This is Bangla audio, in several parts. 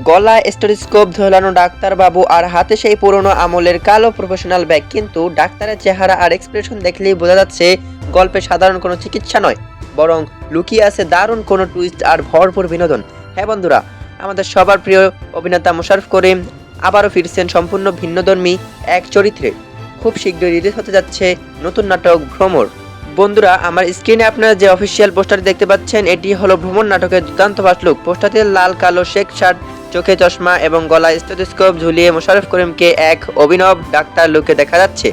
গলায় স্টেথোস্কোপ ঝোলানো ডাক্তারবাবু আর হাতে সেই পুরনো আমলের কালো প্রফেশনাল ব্যাগ, কিন্তু ডাক্তারের চেহারা আর এক্সপ্রেশন দেখলেই বোঝা যাচ্ছে গল্পে সাধারণ কোনো চিকিৎসা নয়, বরং লুকিয়ে আছে দারুণ কোনো টুইস্ট আর ভরপুর বিনোদন। হ্যাঁ বন্ধুরা, আমাদের সবার প্রিয় অভিনেতা মোশাররফ করিম আবারও ফিরছেন সম্পূর্ণ ভিন্নধর্মী এক চরিত্রে। খুব শীঘ্রই রিলিজ হতে যাচ্ছে নতুন নাটক ভ্রমর। বন্ধুরা, আমার স্ক্রিনে আপনারা যে অফিসিয়াল পোস্টারটি দেখতে পাচ্ছেন, এটি হলো ভ্রমর নাটকের দুর্দান্ত ফার্স্ট লুক। পোস্টারটিতে লাল কালো চেক শার্ট, চোখে চশমা এবং গলায় স্টেথোস্কোপ ঝুলিয়ে মোশাররফ করিমকে এক অভিনব ডাক্তার লুকে দেখা যাচ্ছে।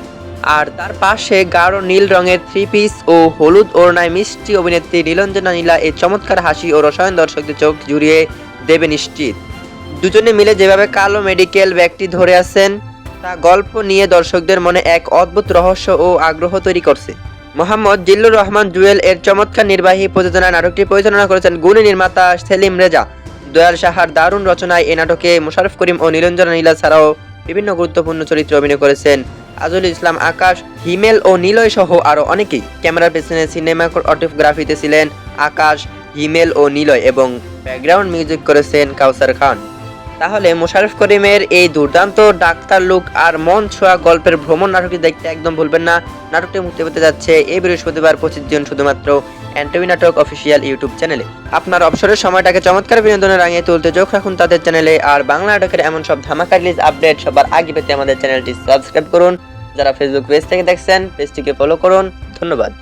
আর তার পাশে গাঢ় নীল রঙের থ্রি পিস ও হলুদ ওড়নায় মিষ্টি অভিনেত্রী নীলাঞ্জনা নীলা এই চমৎকার হাসি ও রসায়ন দর্শকদের চোখ জুড়িয়ে দেবে নিশ্চিত। দুজনে মিলে যেভাবে কালো মেডিকেল ব্যাগটি ধরে আছেন, তা গল্প নিয়ে দর্শকদের মনে এক অদ্ভুত রহস্য ও আগ্রহ তৈরি করছে। মোহাম্মদ জিল্লুর রহমান জুয়েল এর চমৎকার নির্বাহী প্রযোজনায় নাটকটি পরিচালনা করেছেন গুণী নির্মাতা সেলিম রেজা। দয়াল সাহার দারুণ রচনায় এই নাটকে মোশাররফ করিম ও নীলাঞ্জনা নীলা ছাড়াও বিভিন্ন গুরুত্বপূর্ণ চরিত্রে অভিনয় করেছেন আজল ইসলাম আকাশ, হিমেল ও নিলয় সহ আরও অনেকেই। ক্যামেরার পেছনে সিনেমাটোগ্রাফিতে ছিলেন আকাশ, হিমেল ও নিলয় এবং ব্যাকগ্রাউন্ড মিউজিক করেছেন কাউসার খান। তাহলে মোশাররফ করিমের এই দুর্দান্ত ডাক্তার লুক আর মন ছোঁয়া গল্পের ভ্রমণ নাটকটি দেখতে একদম ভুলবেন না। নাটকটি মুক্তি পেতে যাচ্ছে এই বৃহস্পতিবার 25 জুন শুধুমাত্র এনটিভি নাটক অফিসিয়াল ইউটিউব চ্যানেলে। আপনার অবসরের সময়টাকে চমৎকার বিনোদনে রাঙিয়ে তুলতে চোখ রাখুন তাদের চ্যানেলে। আর বাংলা নাটকের এমন সব ধামাকা রিলিজ আপডেট সবার আগে পেতে আমাদের চ্যানেলটি সাবস্ক্রাইব করুন। যারা ফেসবুক পেজ থেকে দেখছেন, পেজটিকে ফলো করুন। ধন্যবাদ।